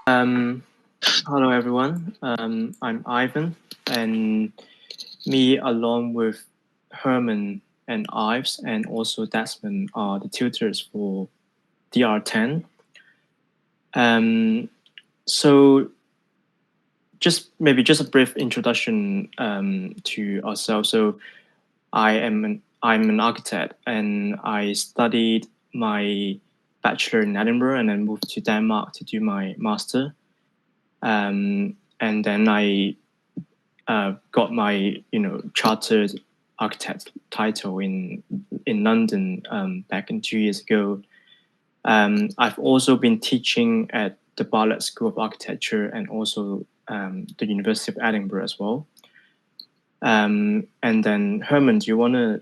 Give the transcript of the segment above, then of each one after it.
Um, Hello everyone. I'm Ivan, and me along with Herman and Ives and also Desmond are the tutors for DR10. So just a brief introduction to ourselves. So I'm an architect, and I studied my bachelor in Edinburgh and then moved to Denmark to do my master. And then I got my chartered architect title in London back in 2 years ago. I've also been teaching at the Bartlett School of Architecture and also the University of Edinburgh as well. And then Herman, do you want to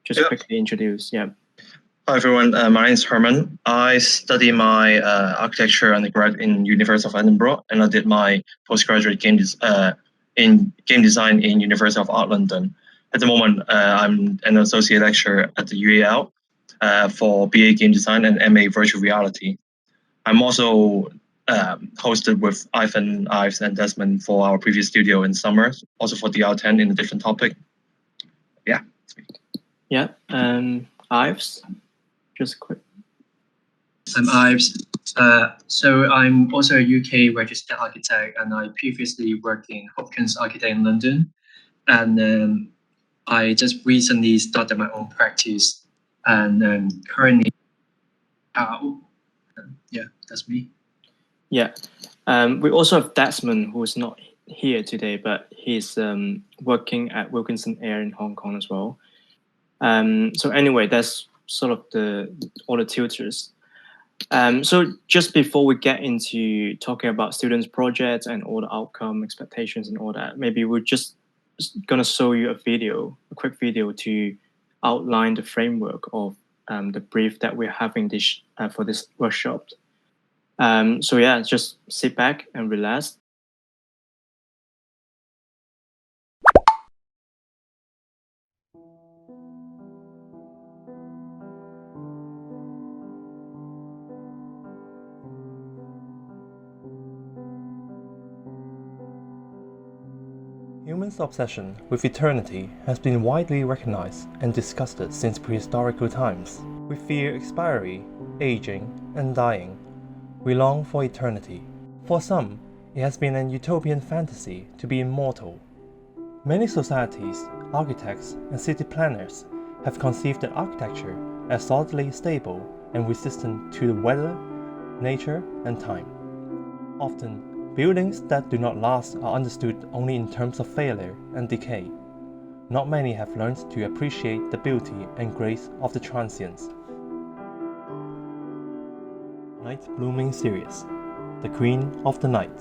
just quickly introduce? Yeah. Hi everyone, my name is Herman. I study my architecture undergrad in University of Edinburgh, and I did my postgraduate in game design in University of Art London. At the moment, I'm an associate lecturer at the UAL for BA Game Design and MA Virtual Reality. I'm also hosted with Ivan, Ives, and Desmond for our previous studio in summer, also for DR10 in a different topic. Yeah. Yeah, Ives? Just quick. I'm Ives. So I'm also a UK registered architect, and I previously worked in Hopkins Architect in London. And I just recently started my own practice, and currently, yeah, that's me. Yeah, we also have Desmond, who is not here today, but he's working at Wilkinson Air in Hong Kong as well. So anyway, that's sort of all the tutors. So just before we get into talking about students' projects and all the outcome expectations and all that, maybe we're just gonna show you a quick video to outline the framework of the brief that we're having for this workshop. So yeah, just sit back and relax. Humans' obsession with eternity has been widely recognized and discussed since prehistorical times. We fear expiry, aging, and dying. We long for eternity. For some, it has been an utopian fantasy to be immortal. Many societies, architects, and city planners have conceived the architecture as solidly stable and resistant to the weather, nature, and time. Often, buildings that do not last are understood only in terms of failure and decay. Not many have learned to appreciate the beauty and grace of the transience. Night blooming cereus, the queen of the night.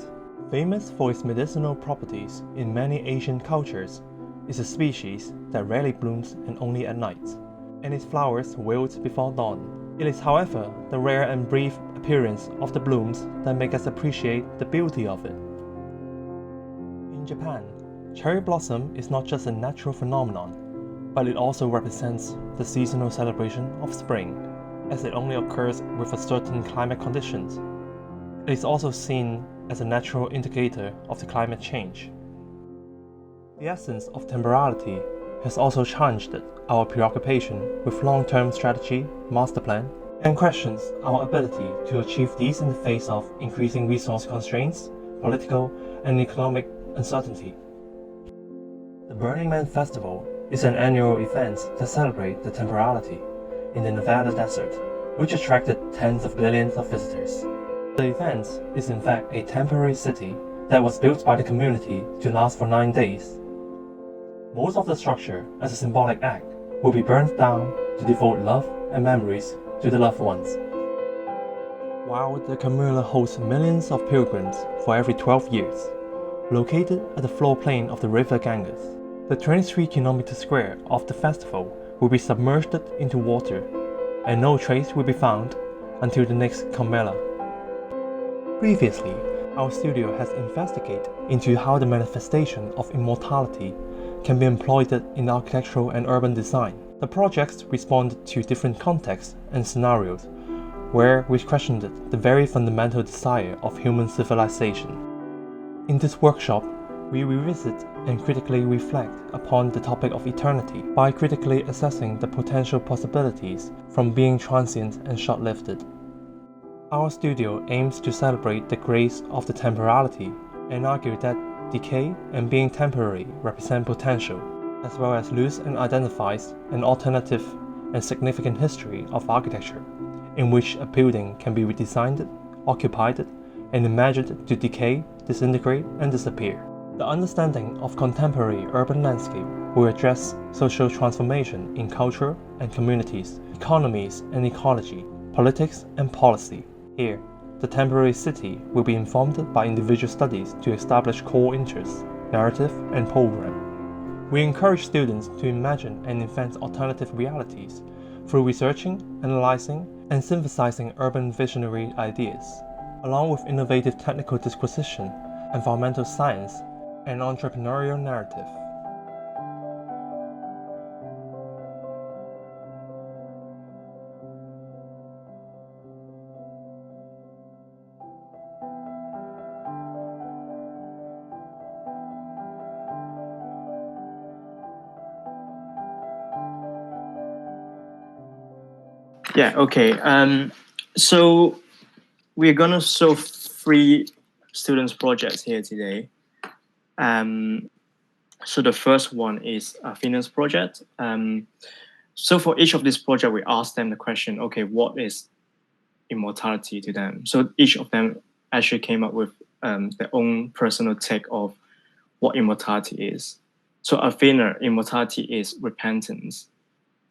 Famous for its medicinal properties in many Asian cultures, is a species that rarely blooms and only at night, and its flowers wilt before dawn. It is, however, the rare and brief appearance of the blooms that make us appreciate the beauty of it. In Japan, cherry blossom is not just a natural phenomenon, but it also represents the seasonal celebration of spring, as it only occurs with a certain climate conditions. It is also seen as a natural indicator of the climate change. The essence of temporality has also challenged our preoccupation with long-term strategy, master plan, and questions our ability to achieve these in the face of increasing resource constraints, political and economic uncertainty. The Burning Man Festival is an annual event that celebrates the temporality in the Nevada desert, which attracted tens of millions of visitors. The event is in fact a temporary city that was built by the community to last for 9 days. Most of the structure, as a symbolic act, will be burned down to devote love and memories to the loved ones. While the Camula hosts millions of pilgrims for every 12 years, located at the floodplain of the river Ganges, the 23 km square of the festival will be submerged into water, and no trace will be found until the next Camela. Previously, our studio has investigated into how the manifestation of immortality can be employed in architectural and urban design. The projects respond to different contexts and scenarios, where we questioned the very fundamental desire of human civilization. In this workshop, we revisit and critically reflect upon the topic of eternity by critically assessing the potential possibilities from being transient and short-lived. Our studio aims to celebrate the grace of the temporality and argue that decay and being temporary represent potential, as well as lose and identifies an alternative and significant history of architecture, in which a building can be redesigned, occupied, and imagined to decay, disintegrate, and disappear. The understanding of contemporary urban landscape will address social transformation in culture and communities, economies and ecology, politics and policy. Here, the temporary city will be informed by individual studies to establish core interests, narrative, and program. We encourage students to imagine and invent alternative realities through researching, analyzing, and synthesizing urban visionary ideas, along with innovative technical disquisition, environmental science, and entrepreneurial narrative. Yeah, okay. So we're gonna show 3 students' projects here today. So the first one is Athena's project. So for each of this project, we asked them the question, okay, what is immortality to them? So each of them actually came up with their own personal take of what immortality is. So Athena, immortality is repentance.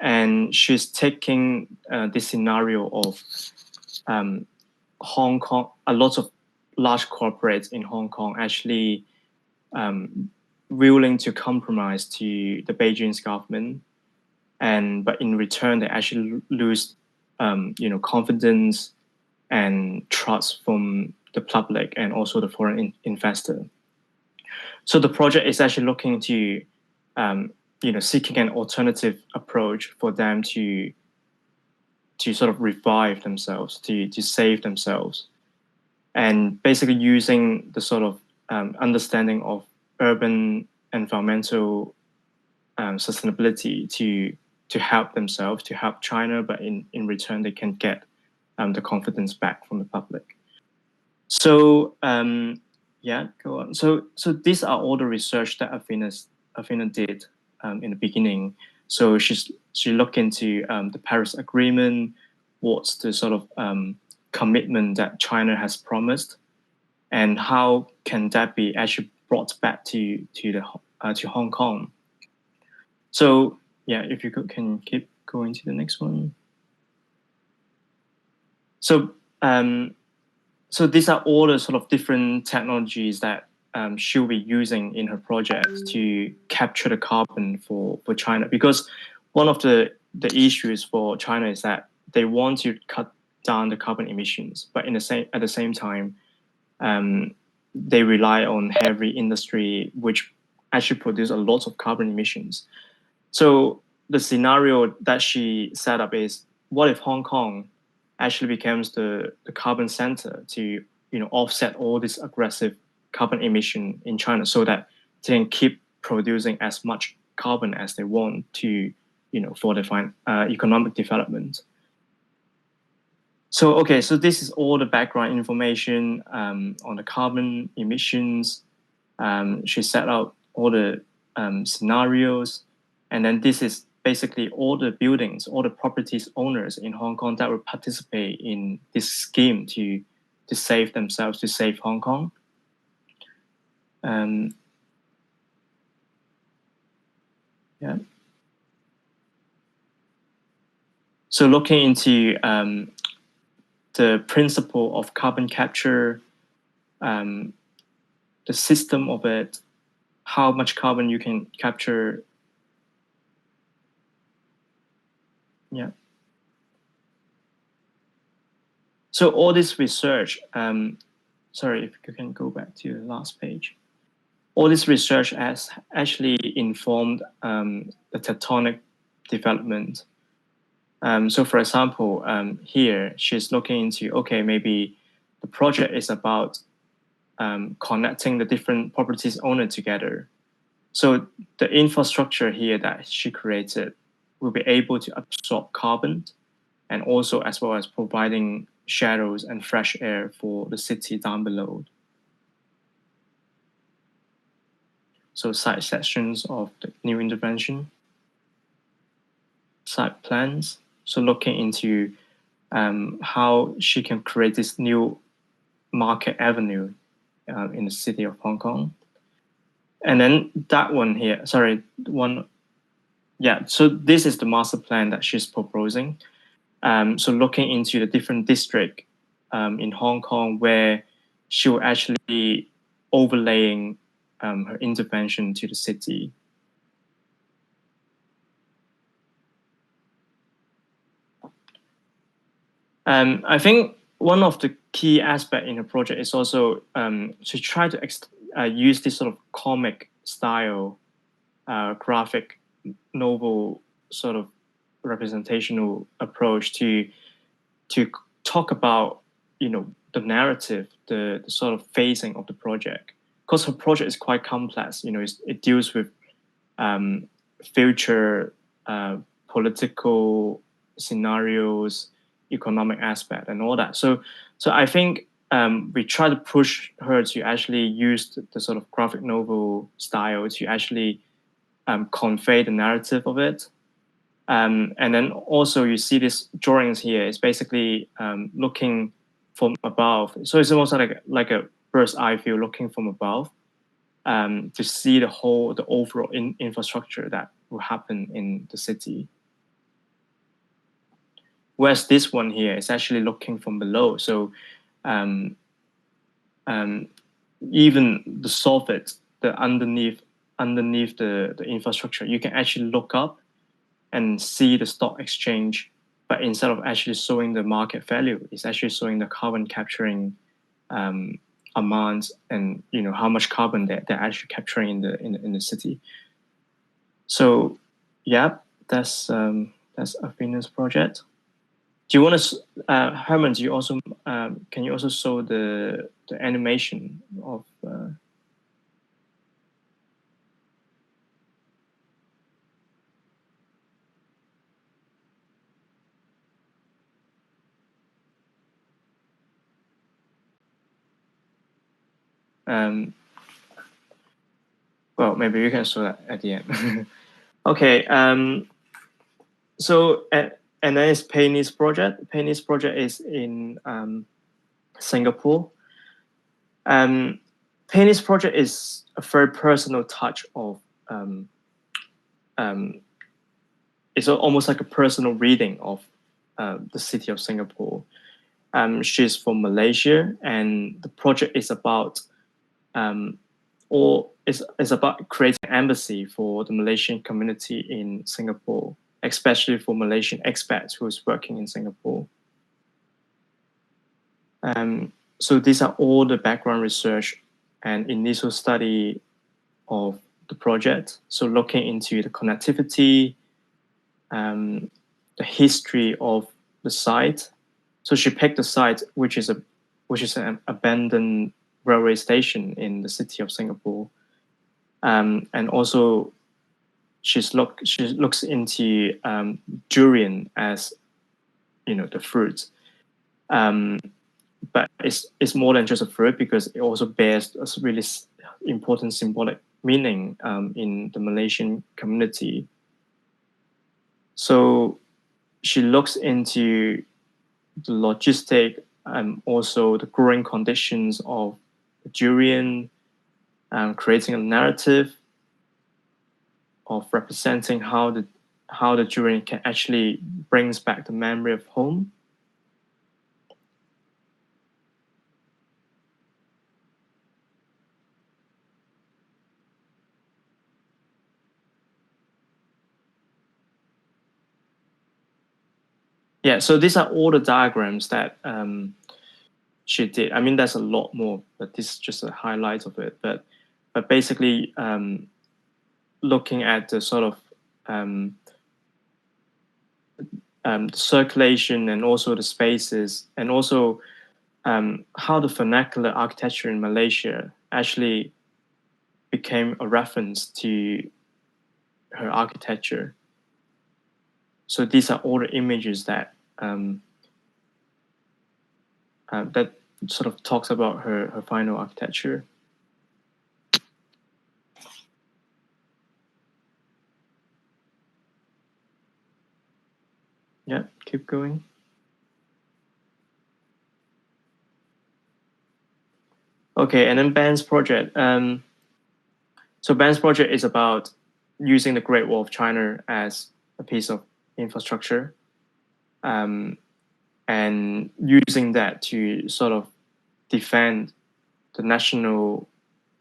And she's taking this scenario of Hong Kong, a lot of large corporates in Hong Kong actually willing to compromise to the Beijing's government, but in return they actually lose confidence and trust from the public and also the foreign investor. So the project is actually looking to seeking an alternative approach for them to sort of revive themselves, to save themselves, and basically using the sort of understanding of urban environmental sustainability to help themselves, to help China, but in return they can get the confidence back from the public. So yeah, go on. So these are all the research that Athena did in the beginning. So she looked into the Paris Agreement, what's the sort of commitment that China has promised, and how can that be actually brought back to Hong Kong. So yeah, if you can keep going to the next one. So so these are all the sort of different technologies that she'll be using in her project to capture the carbon for China, because one of the issues for China is that they want to cut down the carbon emissions, but at the same time they rely on heavy industry which actually produce a lot of carbon emissions. So the scenario that she set up is, what if Hong Kong actually becomes the carbon center to offset all this aggressive carbon emission in China, so that they can keep producing as much carbon as they want to, for the economic development. So okay, so this is all the background information on the carbon emissions. She set out all the scenarios, and then this is basically all the buildings, all the properties owners in Hong Kong that will participate in this scheme to save themselves, to save Hong Kong. Yeah. So looking into the principle of carbon capture, the system of it, how much carbon you can capture. Yeah. So all this research, sorry, if you can go back to the last page. All this research has actually informed the tectonic development. So for example, here she's looking into, okay, maybe the project is about connecting the different properties owner together. So the infrastructure here that she created will be able to absorb carbon, and also as well as providing shadows and fresh air for the city down below. So site sections of the new intervention, site plans. So looking into how she can create this new market avenue in the city of Hong Kong. And then that one here, sorry, one, yeah, so this is the master plan that she's proposing. So looking into the different district in Hong Kong where she will actually overlaying her intervention to the city. I think one of the key aspects in her project is also to try to use this sort of comic style, graphic novel sort of representational approach to talk about, you know, the narrative, the sort of phasing of the project, because her project is quite complex. You know, it deals with future political scenarios, economic aspect, and all that. So I think we try to push her to actually use the sort of graphic novel style to actually convey the narrative of it. And then also you see these drawings here. It's basically looking from above. So it's almost like a bird's eye view, looking from above to see the overall infrastructure that will happen in the city. Whereas this one here is actually looking from below. So even the soffit, the underneath the infrastructure, you can actually look up and see the stock exchange, but instead of actually showing the market value, it's actually showing the carbon capturing amounts, and you know how much carbon they're actually capturing in the city. So, yeah, that's Athena's project. Do you want to, Herman? Do you also can you also show the animation of? Well, maybe you can show that at the end. Okay. So and then it's Penny's project. Penny's project is in Singapore. Penny's project is a very personal touch of. It's almost like a personal reading of the city of Singapore. She's from Malaysia, and the project is about is about creating an embassy for the Malaysian community in Singapore, especially for Malaysian expats who is working in Singapore. So these are all the background research and initial study of the project. So looking into the connectivity, the history of the site. So she picked the site, which is an abandoned railway station in the city of Singapore, and also she looks into durian as, you know, the fruit, but it's more than just a fruit, because it also bears a really important symbolic meaning in the Malaysian community. So she looks into the logistic and also the growing conditions of the durian, creating a narrative of representing how the durian can actually brings back the memory of home. Yeah, so these are all the diagrams that she did. I mean, there's a lot more, but this is just a highlight of it. But basically, looking at the sort of the circulation and also the spaces, and also how the vernacular architecture in Malaysia actually became a reference to her architecture. So these are all the images that that sort of talks about her final architecture. Yeah, keep going. Okay, and then Ben's project. So Ben's project is about using the Great Wall of China as a piece of infrastructure, and using that to sort of defend the national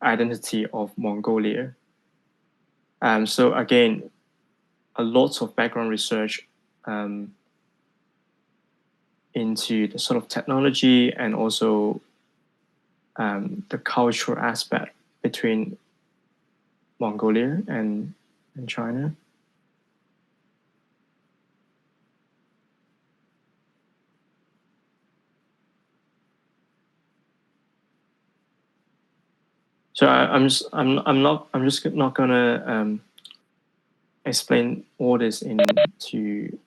identity of Mongolia. So again, a lot of background research into the sort of technology and also the cultural aspect between Mongolia and China. So I'm just not gonna explain all this into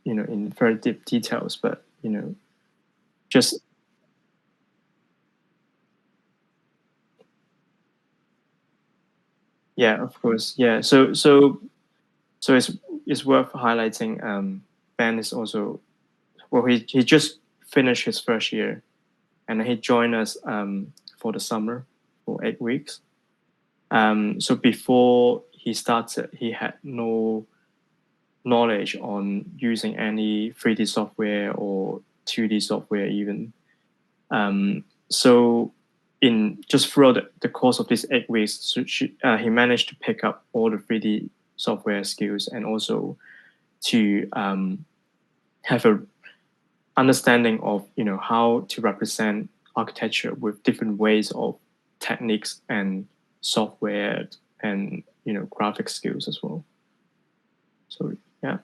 in very deep details, but just yeah, of course, yeah. So it's worth highlighting. Ben is also he just finished his first year, and he joined us for the summer for 8 weeks. So before he started, he had no knowledge on using any 3D software or 2D software even. So in just throughout the course of these 8 weeks, so he managed to pick up all the 3D software skills and also to have a understanding of how to represent architecture with different ways of techniques and software and graphic skills as well. So yeah.